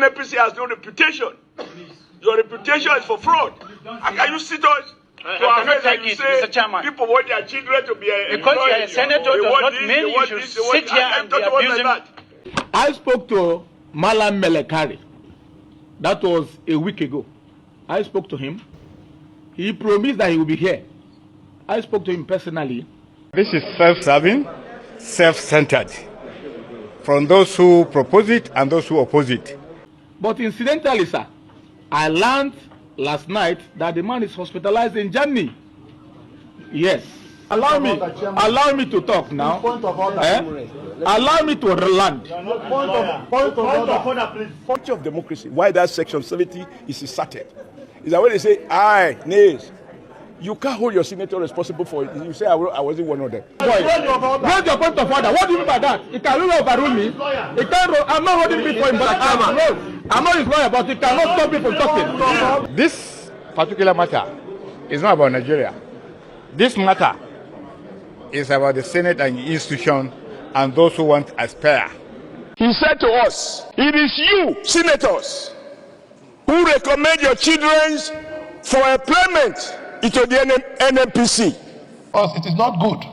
NNPC has no reputation. Your reputation is for fraud. How can you sit us to our face and you say people want their children to be because you are a senator does not mean you should sit here and be abusing. I spoke to Malam Melekari. That was a week ago. I spoke to him. He promised that he will be here. I spoke to him personally. This is self-serving, self-centered, from those who propose it and those who oppose it. But incidentally, sir, I learned last night that the man is hospitalized in Germany. Yes. Allow me to talk now. Point of order. Allow me to land. Point of order, please. Point of democracy, why that section 70 is inserted, is that when they say aye, nays, you can't hold your senator responsible for it. You say I wasn't one of them. Raise your point of order. What do you mean by that? It can really overrule me. It can. I'm not holding me for him, but I'm not his lawyer, but it cannot stop me from talking. This particular matter is not about Nigeria. This matter is about the Senate and the institution and those who want to aspire. He said to us, it is you, senators, who recommend your children for employment into the NNPC. Because it is not good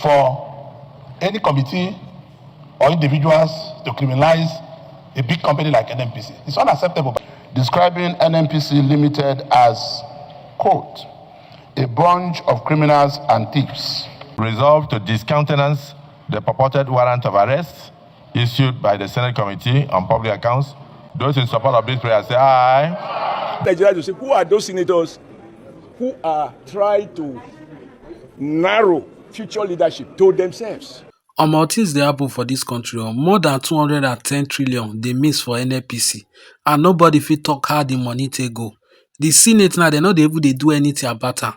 for any committee or individuals to criminalize a big company like NNPC. It's unacceptable. Describing NNPC Limited as, quote, a bunch of criminals and thieves. Resolved to discountenance the purported warrant of arrest issued by the Senate Committee on Public Accounts. Those in support of this prayer say aye. Nigeria to say, who are those senators who are trying to narrow future leadership to themselves? Things they happen for this country. More than 210 trillion they miss for NNPC, and nobody fit talk how the money take go. The Senate now they know they do anything about it.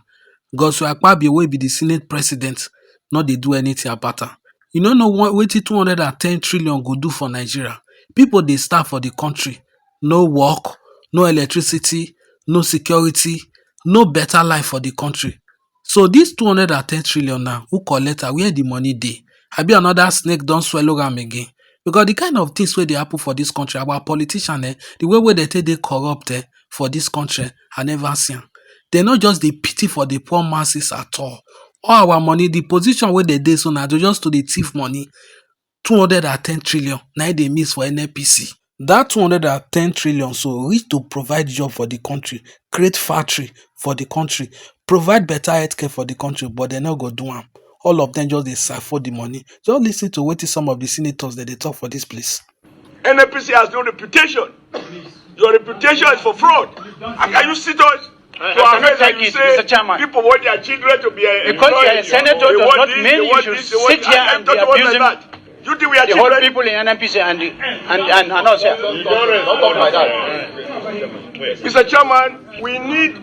Scolded Akpabio will be the Senate president. Not they do anything about it. You know what 210 trillion go do for Nigeria. People they starve for the country. No work, no electricity, no security, no better life for the country. So this 210 trillion now, who collect where the money dey? Have you another snake don't swallow am again? Because the kind of things where they happen for this country, our politicians, the way they take they corrupt for this country, I never seen. They not just the pity for the poor masses at all. All our money, the position where they so now, just to the thief money, 210 trillion, now they miss for NNPC. That 210 trillion so reach to provide job for the country, create factory for the country, provide better healthcare for the country, but they not go do them. All of them just they siphon the money. Just listen to what some of the senators that they talk for this place. NNPC has no reputation. Your reputation is for fraud. How can you sit us to our face and you say people want their children to be because you are a senator does not mean you should sit here and be abusing. You think we are the children? Whole people in NNPC and us here. Don't talk like that. Mr. Chairman, we need to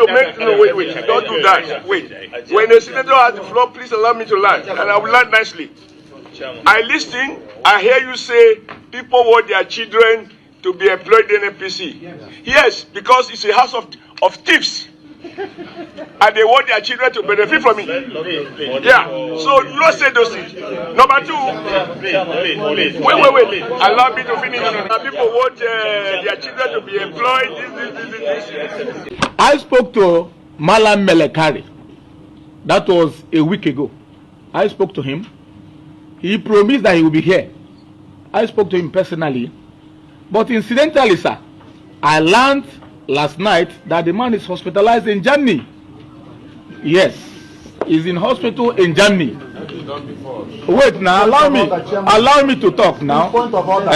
make wait, don't do that. Wait. When the senator has the floor, please allow me to land. And I will land nicely. I listen, I hear you say people want their children to be employed in NNPC. Yes, because it's a house of thieves. And they want their children to benefit from it. Yeah. So you don't say those things. Number two. Wait. Allow me to finish. People want their children to be employed. This. I spoke to Malam Melekari. That was a week ago. I spoke to him. He promised that he will be here. I spoke to him personally. But incidentally, sir, I learned last night that the man is hospitalized in Germany. Yes, he's in hospital in Germany. Wait now, allow me to talk now. Point of order.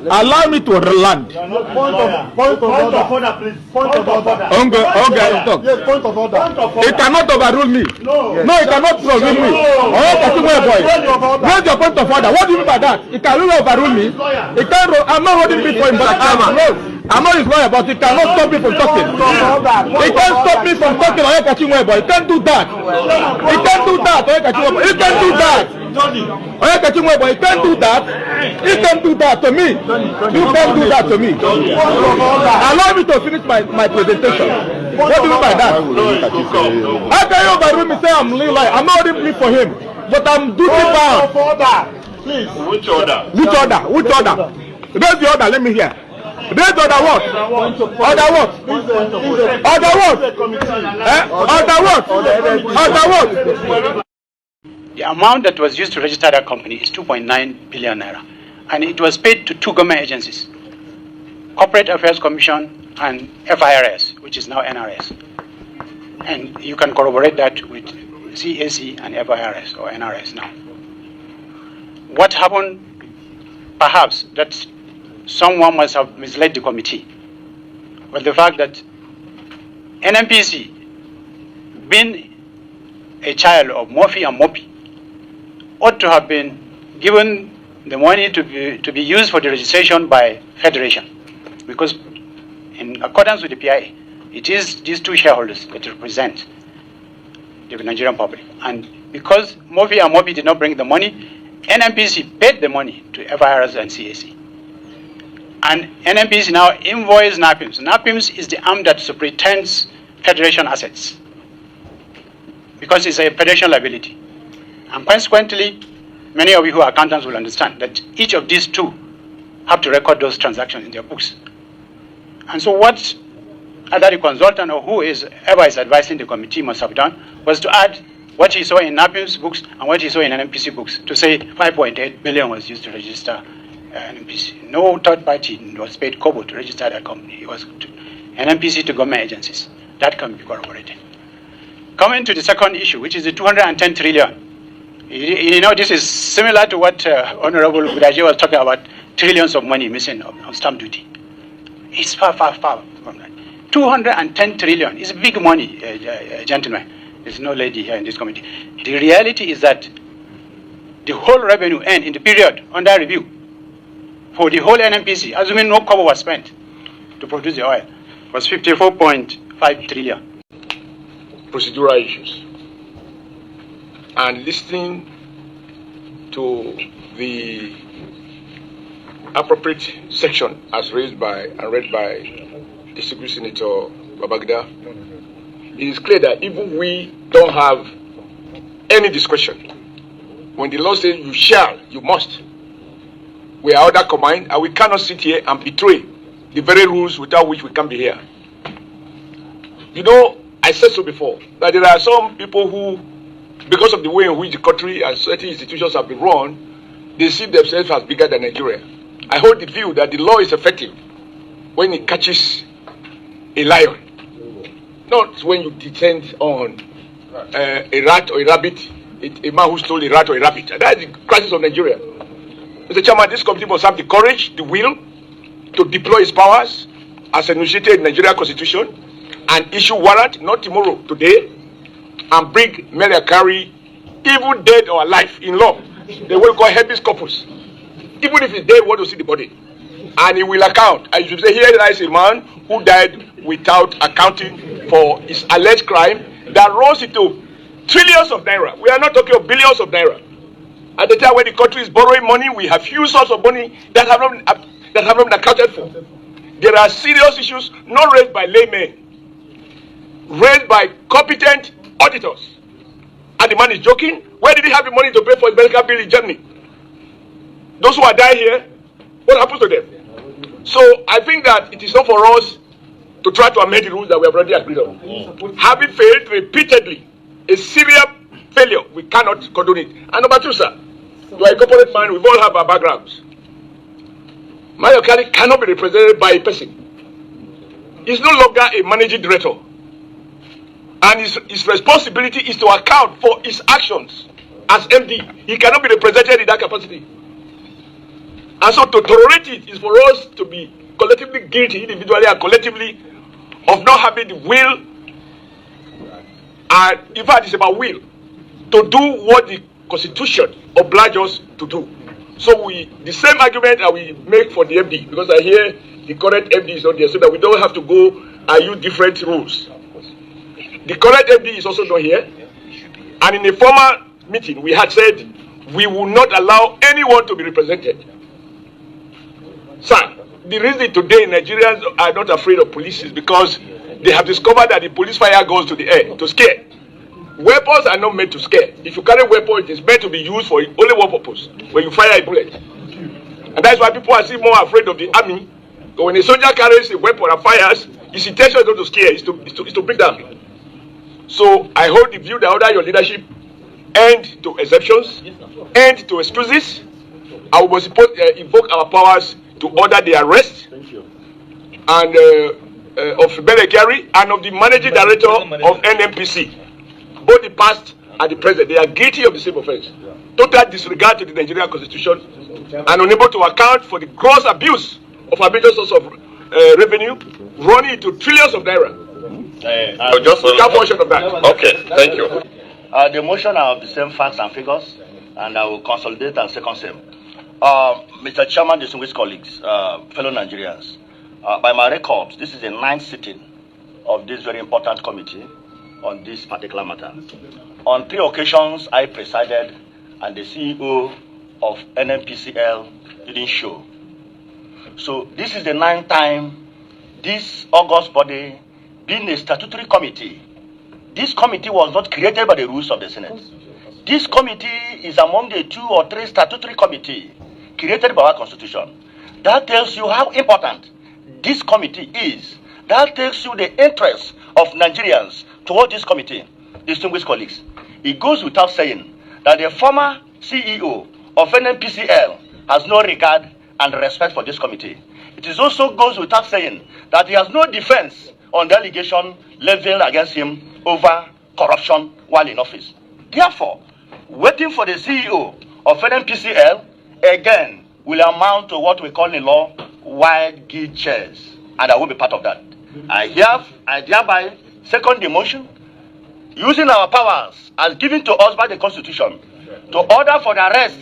Allow me to land. Point of order, please. Point of order. Okay, talk. Yes, point of order. It cannot overrule me. No, it cannot overrule me. Raise your point of order. What do you mean by that? It can really overrule me. It can. I'm not holding me for him, but I'm not his lawyer, but it cannot stop me from talking. It can't stop me from talking. It can't do that. It can't do that. It can't do that. It can't do that. It can't do that to me. You can't do that to me. Allow me to finish my presentation. What do you mean by that? How can you overrule me say I'm lying? I'm not holding for him, but I'm duty bound. Please. Which order? Raise the order, let me hear. Raise the order what? Order what? Order what? Order what? The amount that was used to register that company is 2.9 billion naira. And it was paid to two government agencies, Corporate Affairs Commission and FIRS, which is now NRS. And you can corroborate that with CAC and FIRS or NRS now. What happened, perhaps, that someone must have misled the committee, was the fact that NNPC, being a child of Murphy and Mopi, ought to have been given the money to be used for the registration by Federation. Because in accordance with the PIA, it is these two shareholders that represent the Nigerian public. And because Murphy and Mopi did not bring the money, NNPC paid the money to FIRS and CAC. And NNPC now invoiced NAPIMS. NAPIMS is the arm that superintends Federation assets, because it's a Federation liability. And consequently, many of you who are accountants will understand that each of these two have to record those transactions in their books. And so what either the consultant or whoever is advising the committee must have done was to add what he saw in NAPIM's books and what he saw in NNPC books to say 5.8 billion was used to register NNPC. No third party was paid kobo to register that company. It was NNPC to government agencies. That can be corroborated. Coming to the second issue, which is the 210 trillion. You know, this is similar to what Honorable Budaji was talking about, trillions of money missing on stamp duty. It's far, far, far from that. 210 trillion is big money, gentlemen. There's no lady here in this committee. The reality is that the whole revenue earned in the period under review for the whole NNPC, assuming no cover was spent to produce the oil, was 54.5 trillion. Procedural issues. And listening to the appropriate section as raised by and read by Distinguished Senator Babagida, it is clear that even we don't have any discretion. When the law says you shall, you must, we are under command, and we cannot sit here and betray the very rules without which we can't be here. You know, I said so before, that there are some people who, because of the way in which the country and certain institutions have been run, they see themselves as bigger than Nigeria. I hold the view that the law is effective when it catches a lion, not when you descend on a rat or a rabbit, a man who stole a rat or a rabbit. And that is the crisis of Nigeria. Mr. Chairman, this committee must have the courage, the will, to deploy its powers as enunciated in the Nigerian Constitution and issue warrant, not tomorrow, today, and bring Mary Akari, even dead or alive, in law. They will call habeas corpus. Even if he's dead, we want to see the body. And he will account. I should say, here lies a man who died without accounting for his alleged crime that rose into trillions of naira. We are not talking of billions of naira. At the time when the country is borrowing money, we have huge sources of money that have not been accounted for. There are serious issues not raised by laymen, raised by competent auditors. And the man is joking. Where did he have the money to pay for his medical bill in Germany? Those who are dying here, what happens to them? So I think that it is not for us to try to amend the rules that we have already agreed on. Having failed repeatedly, a severe failure, we cannot condone it. And number two, sir, you are a corporate man, we all have our backgrounds. Mario Kali cannot be represented by a person. He's no longer a managing director. And his responsibility is to account for his actions as MD. He cannot be represented in that capacity. And so to tolerate it is for us to be collectively guilty, individually and collectively, of not having the will, and in fact it's about will, to do what the Constitution obliges us to do. So the same argument that we make for the MD, because I hear the current MD is not there, so that we don't have to go and use different rules. The current MD is also not here, and in a former meeting we had said we will not allow anyone to be represented. Sir, the reason today Nigerians are not afraid of police is because they have discovered that the police fire goes to the air to scare. Weapons are not meant to scare. If you carry a weapon, it is meant to be used for only one purpose: when you fire a bullet. And that's why people are still more afraid of the army. Because when a soldier carries a weapon and fires, his intention is not to scare, is to beat them. So I hold the view that under your leadership, end to exceptions, end to excuses. I will invoke our powers to order the arrest and of Belekari and of the managing director of NNPC. Both the past and the present, they are guilty of the same offense. Total disregard to the Nigerian Constitution and unable to account for the gross abuse of a major source of revenue, running into trillions of naira. Just a portion of that. Okay, thank you. The motion are of the same facts and figures, and I will consolidate and second them. Mr. Chairman, distinguished colleagues, fellow Nigerians, by my records, this is the 9th sitting of this very important committee on this particular matter. On 3 occasions, I presided, and the CEO of NNPCL didn't show. So this is the 9th time this august body, being a statutory committee, this committee was not created by the rules of the Senate. This committee is among the 2 or 3 statutory committees created by our Constitution. That tells you how important this committee is. That tells you the interest of Nigerians toward this committee. Distinguished colleagues, it goes without saying that the former CEO of NNPCL has no regard and respect for this committee. It also goes without saying that he has no defense on the allegation leveled against him over corruption while in office. Therefore, waiting for the CEO of NNPCL again will amount to what we call in law wild guild chairs, and I will be part of that. I hereby second the motion, using our powers as given to us by the Constitution, to order for the arrest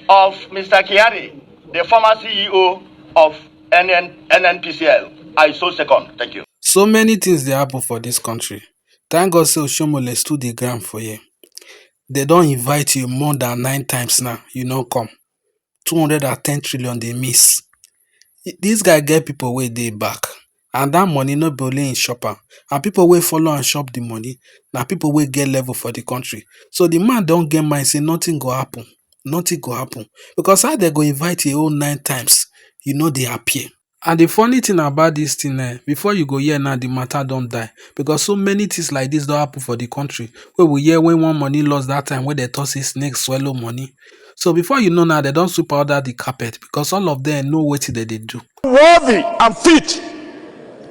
of Mr. Kyari, the former CEO of NNPCL. I so second. Thank you. So many things they happen for this country. Thank God say Oshomole stood the ground for you. They don't invite you more than 9 times now. You know come. 210 trillion they miss. This guy get people where they back. And that money no be only in shopper. And people will follow and shop the money. Now people will get level for the country. So the man don't get mind say nothing go happen. Nothing go happen. Because how they go invite you all 9 times, you know they appear. And the funny thing about this thing, before you go here now, the matter don't die. Because so many things like this don't happen for the country. Where we hear when one money lost that time, where they toss his snake swallow money. So before you know now, they don't sweep out the carpet. Because all of them know what they do. Worthy and fit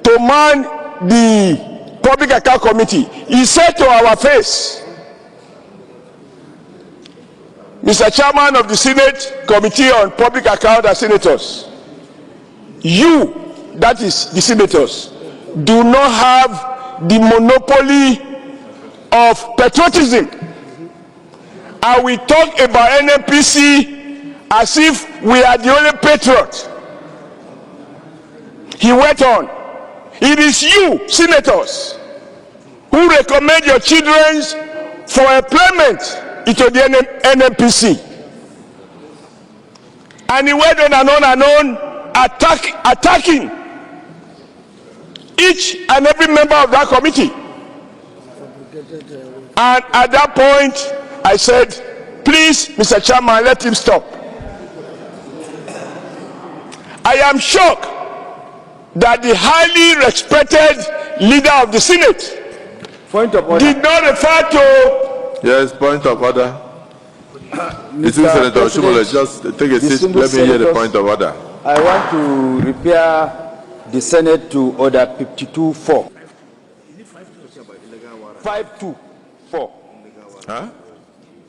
to man the Public Account Committee. He said to our face, Mr. Chairman of the Senate Committee on Public Account and Senators, you, that is the senators, do not have the monopoly of patriotism. And we talk about NNPC as if we are the only patriot. He went on. It is you, senators, who recommend your children for employment into the NNPC. And he went on and on and on, attacking each and every member of that committee. And at that point, I said, please, Mr. Chairman, let him stop. I am shocked that the highly respected leader of the Senate did not refer to... Yes, point of order. It is Senator Oshomole, just take a seat. Let me hear the point of order. I want to repair the Senate to Order 52-4. 524. Huh?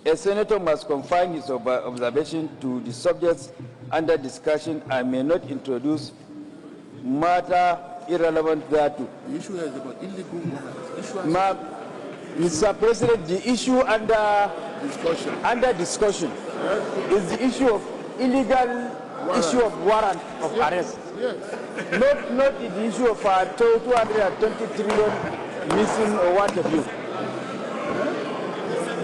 A senator must confine his observation to the subjects under discussion and may not introduce matter irrelevant thereto. The issue is about illegal Mr. President, the issue under discussion is the issue of illegal issue of warrant of arrest. Yes. Not the issue of 220 trillion missing or what have you.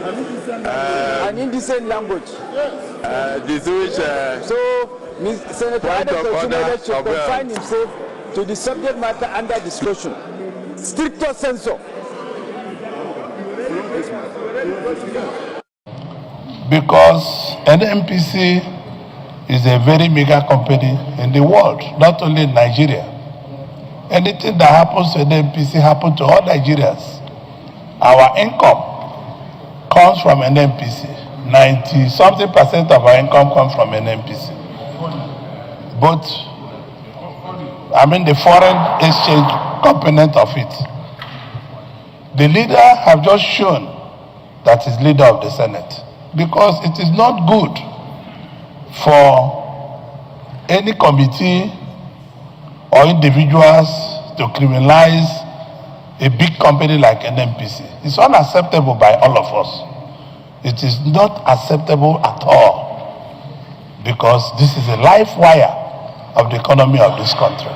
An indecent language. Yes. So, Senator Oshomole should confine himself to the subject matter under discussion. Stricto sensu. Because NMPC is a very mega company in the world, not only in Nigeria. Anything that happens to NNPC happens to all Nigerians. Our income comes from NNPC. 90-something% of our income comes from NNPC. But, the foreign exchange component of it. The leader have just shown that he's leader of the Senate, because it is not good for any committee or individuals to criminalize a big company like NNPC. It's unacceptable by all of us. It is not acceptable at all, because this is a life wire of the economy of this country.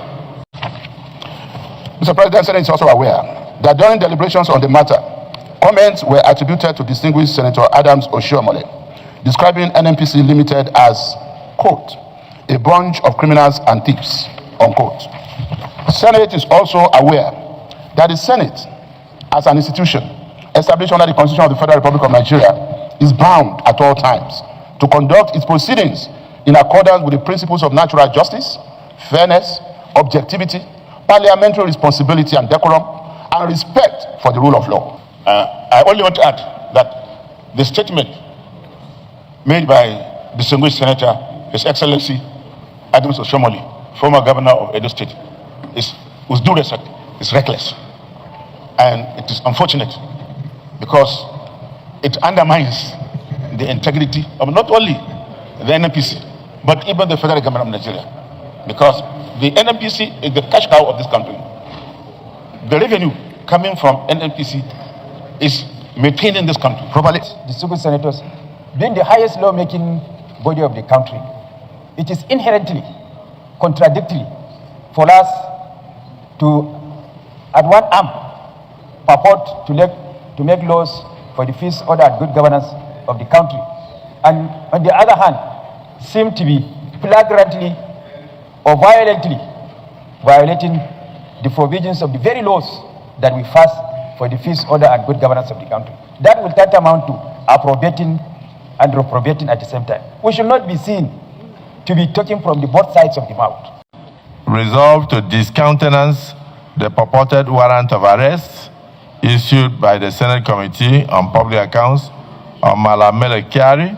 Mr. President, the Senate is also aware that during deliberations on the matter, comments were attributed to distinguished Senator Adams Oshiomhole, describing NNPC Limited as, quote, a bunch of criminals and thieves, unquote. The Senate is also aware that the Senate, as an institution established under the Constitution of the Federal Republic of Nigeria, is bound at all times to conduct its proceedings in accordance with the principles of natural justice, fairness, objectivity, parliamentary responsibility and decorum, and respect for the rule of law. I only want to add that the statement made by distinguished Senator, His Excellency Adams Oshiomhole, former governor of Edo State, is, with due respect, is reckless. And it is unfortunate because it undermines the integrity of not only the NNPC, but even the federal government of Nigeria. Because the NNPC is the cash cow of this country. The revenue coming from NNPC is maintained in this country properly. Distinguished senators, being the highest lawmaking body of the country, it is inherently contradictory for us to, at one arm, purport to make laws for the peace, order, and good governance of the country, and on the other hand, seem to be flagrantly or violently violating the provisions of the very laws that we pass for the peace, order, and good governance of the country. That will tantamount to appropriating and reprobating at the same time. We should not be seen to be talking from the both sides of the mouth. Resolved to discountenance the purported warrant of arrest issued by the Senate Committee on Public Accounts on Malamele Kyari,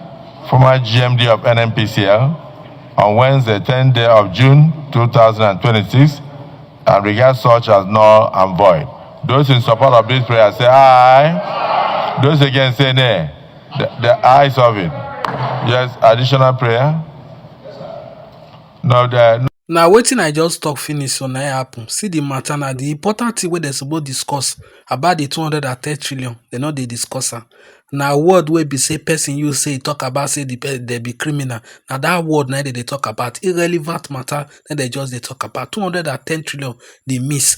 former GMD of NNPCL, on Wednesday, 10th day of June 2026, and regard such as null and void. Those in support of this prayer say aye. Those against say nay. The ayes of it. Yes, additional prayer. No. Now waiting, I just talk finish so now happen. See the matter now. The important thing where they supposed discuss about the 230 trillion, they know they discuss her. Now word where be say person you say talk about say they be criminal. Now that word now they talk about irrelevant matter, then they just they talk about 210 trillion they miss.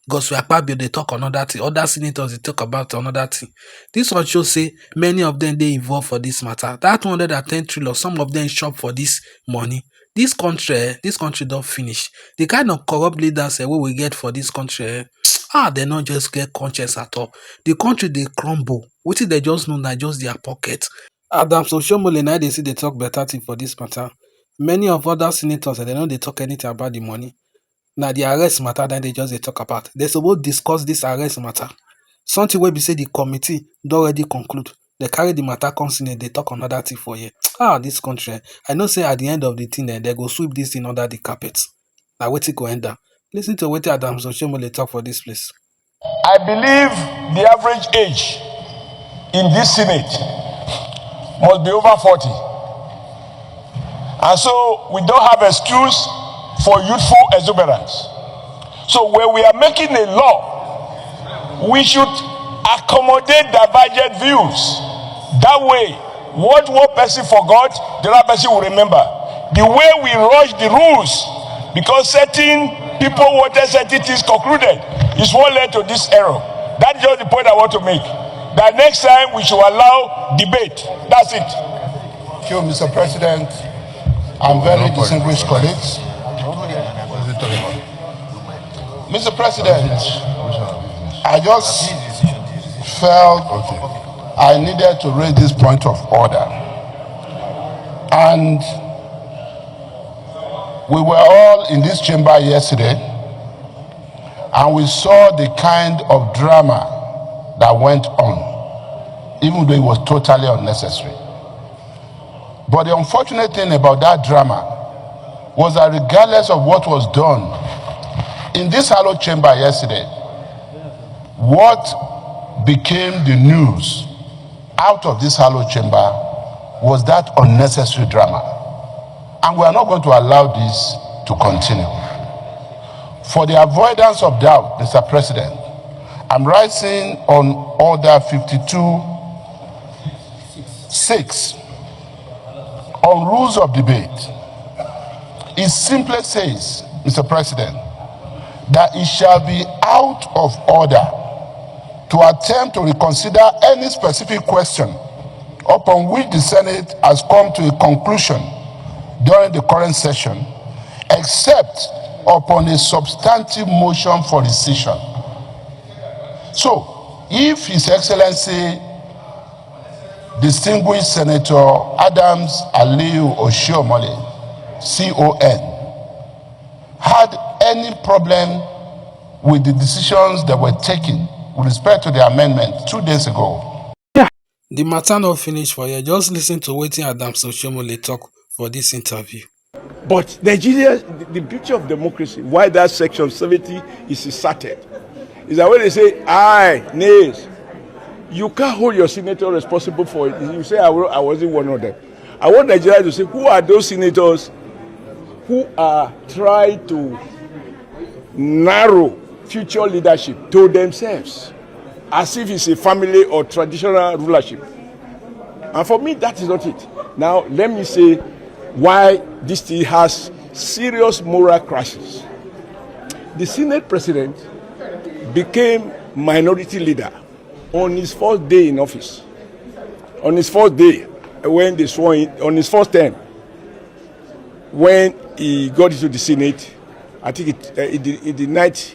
Scolded Akpabio they talk another thing. Other senators they talk about another thing. This one shows say many of them they involved for this matter. That 210 trillion, some of them shop for this money. This country don't finish. The kind of corrupt leaders we will get for this country, they not just get conscience at all. The country they crumble. What they just know that just their pocket. Adams Oshiomhole now they see they talk better thing for this matter. Many of other senators they know they talk anything about the money. Now the arrest matter that they just they talk about. They supposed discuss this arrest matter. Something where we say the committee don't already conclude. They carry the matter constantly, they talk another thing for you. This country. I know say at the end of the thing, they go sweep this thing under the carpet. Now wait till go end down. Listen to what Adams Oshiomhole talk for this place. I believe the average age in this Senate must be over 40. And so we don't have excuse for youthful exuberance. So when we are making a law, we should accommodate divergent views. That way, what one person forgot, the other person will remember. The way we rush the rules, because certain people wanted certain things concluded, is what led to this error. That's just the point I want to make. That next time we should allow debate. That's it. Thank you, Mr. President, and very distinguished colleagues. Mr. President, I just felt I needed to raise this point of order. And We were all in this chamber yesterday, and we saw the kind of drama that went on, even though it was totally unnecessary. But the unfortunate thing about that drama was that regardless of what was done in this hallowed chamber yesterday, what became the news out of this hallowed chamber was that unnecessary drama. And we are not going to allow this to continue. For the avoidance of doubt, Mr. President, I'm writing on Order 52-6 on rules of debate. It simply says, Mr. President, that it shall be out of order to attempt to reconsider any specific question upon which the Senate has come to a conclusion during the current session, except upon a substantive motion for rescission. So, if His Excellency Distinguished Senator Adams Aliyu Oshiomhole, CON, had any problem with the decisions that were taken with respect to the amendment 2 days ago. The matter not finished for you. Just listen to wetin Adams Oshiomhole talk for this interview. But Nigeria, the beauty of democracy, why that section 70 is inserted, is that when they say aye, nays, you can't hold your senator responsible for it. You say I wasn't one of them. I want Nigeria to say, who are those senators who are trying to narrow future leadership to themselves, as if it's a family or traditional rulership. And for me, that is not it. Now, let me say why this thing has serious moral crisis. The Senate president became minority leader on his first day in office. On his first day, when they swore in, on his first term, when he got into the Senate, I think in the 9th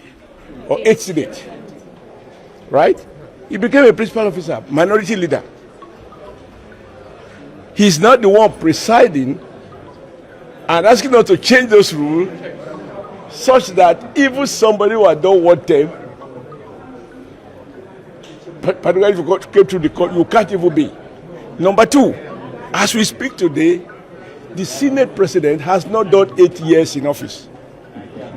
or 8th Senate, right? He became a principal officer, minority leader. He's not the one presiding and asking us to change those rules such that even somebody who had done one term, particularly if you came through the court, you can't even be. Number two, as we speak today, the Senate president has not done 8 years in office.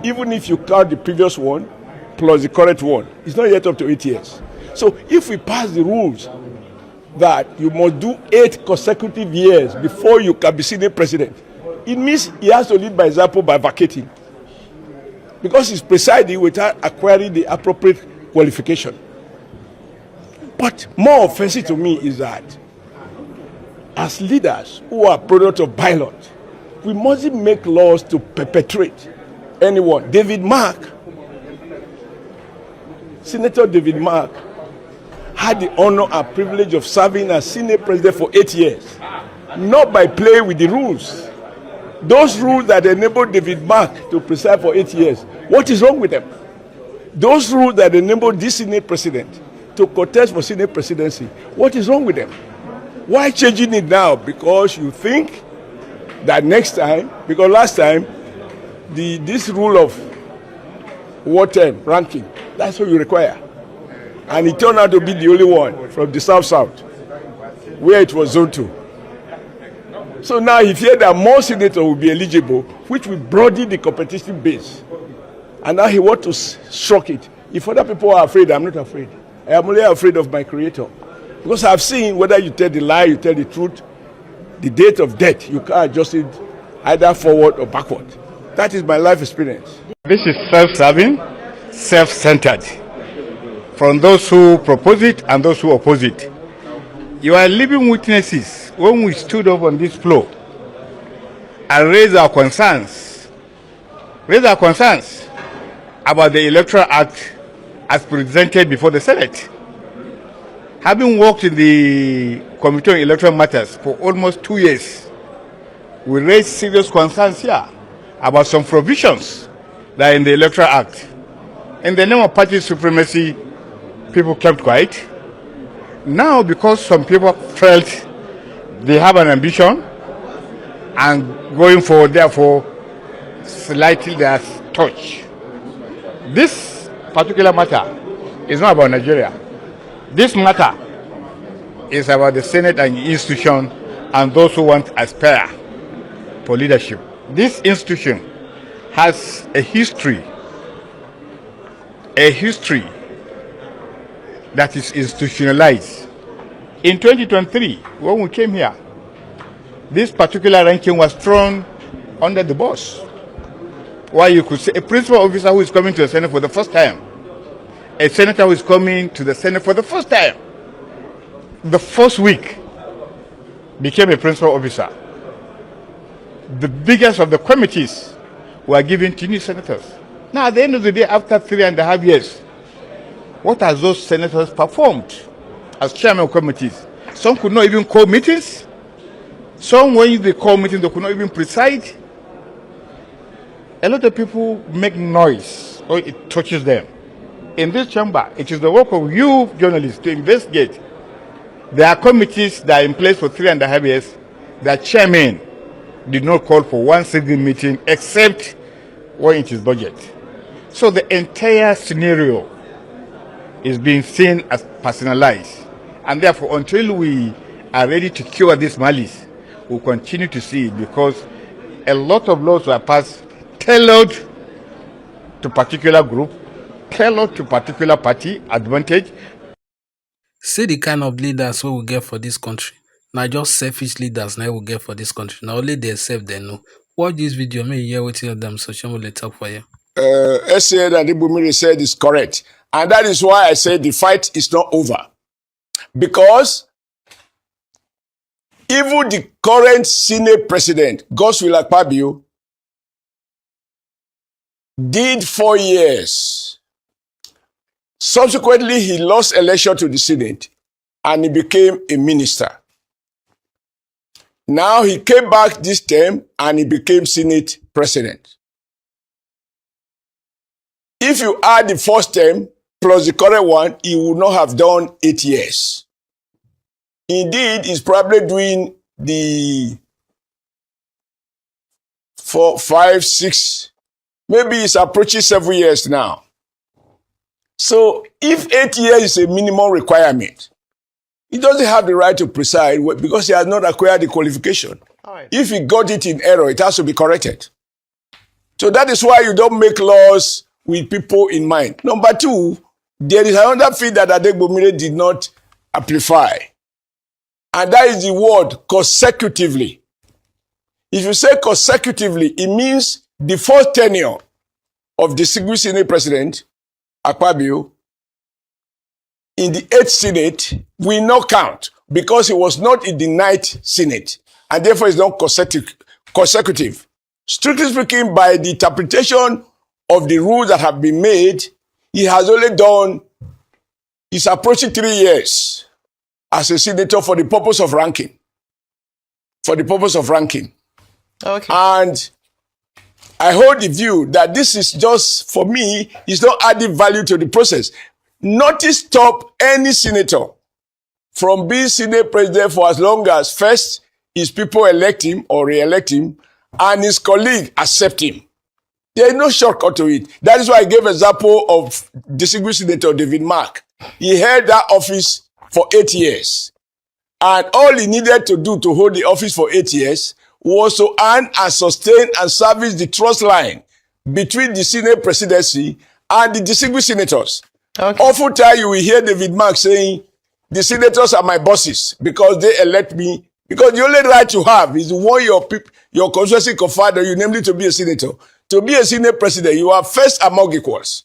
Even if you count the previous one plus the current one, it's not yet up to 8 years. So if we pass the rules that you must do 8 consecutive years before you can be Senate president, it means he has to lead by example by vacating, because he's presiding without acquiring the appropriate qualification. But more offensive to me is that as leaders who are product of ballot, we mustn't make laws to perpetrate anyone. David Mark, Senator David Mark, had the honor and privilege of serving as Senate president for 8 years, not by playing with the rules. Those rules that enabled David Mark to preside for 8 years, what is wrong with them? Those rules that enabled this Senate president to contest for Senate presidency, what is wrong with them? Why changing it now? Because you think that next time, because last time, this rule of what term ranking, that's what you require. And it turned out to be the only one from the South, where it was zone 2. So now he feared that more senators will be eligible, which will broaden the competitive base. And now he wants to stroke it. If other people are afraid, I'm not afraid. I am only afraid of my creator. Because I've seen whether you tell the lie, you tell the truth, the date of death, you can't adjust it either forward or backward. That is my life experience. This is self-serving, self-centered. From those who propose it and those who oppose it. You are living witnesses when we stood up on this floor and raised our concerns about the Electoral Act as presented before the Senate. Having worked in the Committee on Electoral Matters for almost 2 years, we raised serious concerns here about some provisions that are in the Electoral Act. In the name of party supremacy, people kept quiet. Now, because some people felt they have an ambition and going forward, therefore, slightly less touch. This particular matter is not about Nigeria. This matter is about the Senate and the institution and those who want to aspire for leadership. This institution has a history that is institutionalized. In 2023, when we came here, this particular ranking was thrown under the bus. Why you could say a principal officer who is coming to the Senate for the first time, a senator who is coming to the Senate for the first time, the first week became a principal officer. The biggest of the committees were given to new senators. Now, at the end of the day, after 3.5 years, what has those senators performed as chairman of committees? Some could not even call meetings. Some, when they call meetings, they could not even preside. A lot of people make noise or it touches them. In this chamber, it is the work of you journalists to investigate. There are committees that are in place for 3.5 years. Their chairman did not call for one single meeting except when it is budget. So the entire scenario is being seen as personalized. And therefore, until we are ready to cure this malice, we'll continue to see it, because a lot of laws were passed tailored to particular group, tailored to particular party advantage. See the kind of leaders we will get for this country. Now just selfish leaders now we get for this country. Now only they self they know. Watch this video, may you hear what tell them so Shemo will talk for you. SA that Ibumiri said is correct. And that is why I say the fight is not over. Because even the current Senate president, Scolded Akpabio, did 4 years. Subsequently, he lost election to the Senate and he became a minister. Now he came back this term and he became Senate president. If you add the first term plus the current one, he would not have done 8 years. Indeed, he's probably doing the 4, 5, 6, maybe he's approaching 7 years now. So if 8 years is a minimum requirement, he doesn't have the right to preside because he has not acquired the qualification. Right. If he got it in error, it has to be corrected. So that is why you don't make laws with people in mind. Number two, there is another thing that Adegbomire did not amplify. And that is the word consecutively. If you say consecutively, it means the first tenure of the distinguished Senate President, Akpabio, in the 8th Senate will not count because he was not in the 9th Senate and therefore is not consecutive. Strictly speaking, by the interpretation of the rules that have been made, he has only done, he's approaching 3 years as a senator for the purpose of ranking. For the purpose of ranking. Okay. And I hold the view that this is just, for me, is not adding value to the process. Nothing stop any senator from being Senate president for as long as first his people elect him or re-elect him and his colleague accept him. There is no shortcut to it. That is why I gave example of distinguished Senator David Mark. He held that office for 8 years. And all he needed to do to hold the office for 8 years was to earn and sustain and service the trust line between the Senate presidency and the distinguished senators. Okay. Oftentimes you will hear David Mark saying, the senators are my bosses because they elect me. Because the only right you have is the one your constituency conferred on you, namely to be a senator. To be a Senate president, you are first among equals.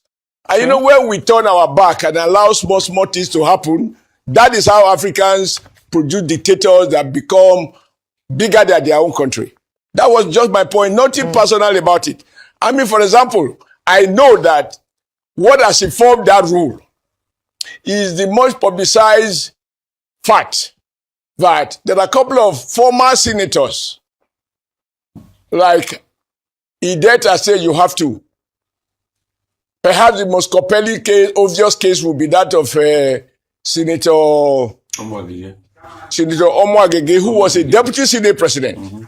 And you know, when we turn our back and allow small things to happen, that is how Africans produce dictators that become bigger than their own country. That was just my point, nothing personal about it. I mean, for example, I know that what has informed that rule is the most publicized fact that there are a couple of former senators, like Ideta said you have to. Perhaps the most compelling case, obvious case would be that of Senator Omwagege, who was a deputy Senate president.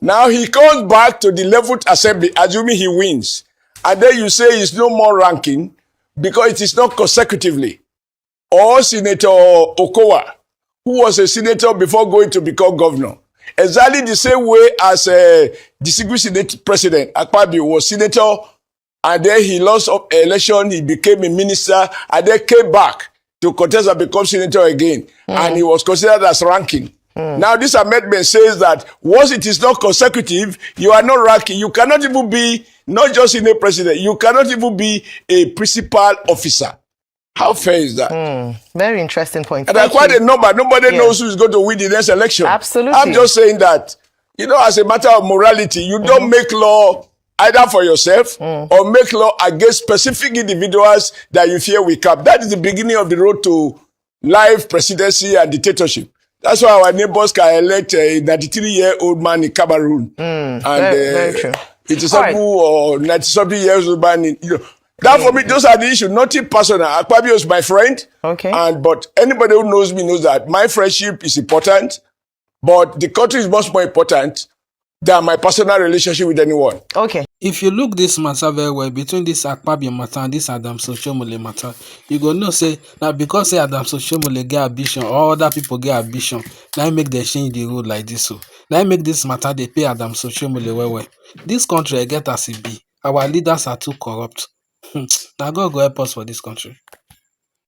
Now he comes back to the 11th assembly, assuming he wins. And then you say it's no more ranking because it is not consecutively. Or Senator Okowa, who was a senator before going to become governor. Exactly the same way as distinguished Senate President Akpabio was senator, and then he lost election, he became a minister, and then came back to contest and become senator again. And he was considered as ranking. Now this amendment says that once it is not consecutive, you are not ranking. You cannot even be, not just Senate President, you cannot even be a principal officer. How fair is that? Very interesting point. And quite a number. Nobody knows who is going to win the next election. Absolutely. I'm just saying that, as a matter of morality, you don't make law either for yourself or make law against specific individuals that you fear will come. That is the beginning of the road to life, presidency, and dictatorship. That's why our neighbors can elect a 93-year-old man in Cameroon. Very true. It is someone or 90-something years old man that for me, those are the issues, nothing personal. Akpabio is my friend. Okay. But anybody who knows me knows that my friendship is important, but the country is much more important than my personal relationship with anyone. Okay. If you look this matter very well, between this Akpabio matter and this Adam Soshomole matter, you go know say that because say Adam Soshomole get ambition or other people get ambition, now make them change the rule like this. So now make this matter they pay Adam Soshomole well. This country get as it be. Our leaders are too corrupt. Now God go help us for this country.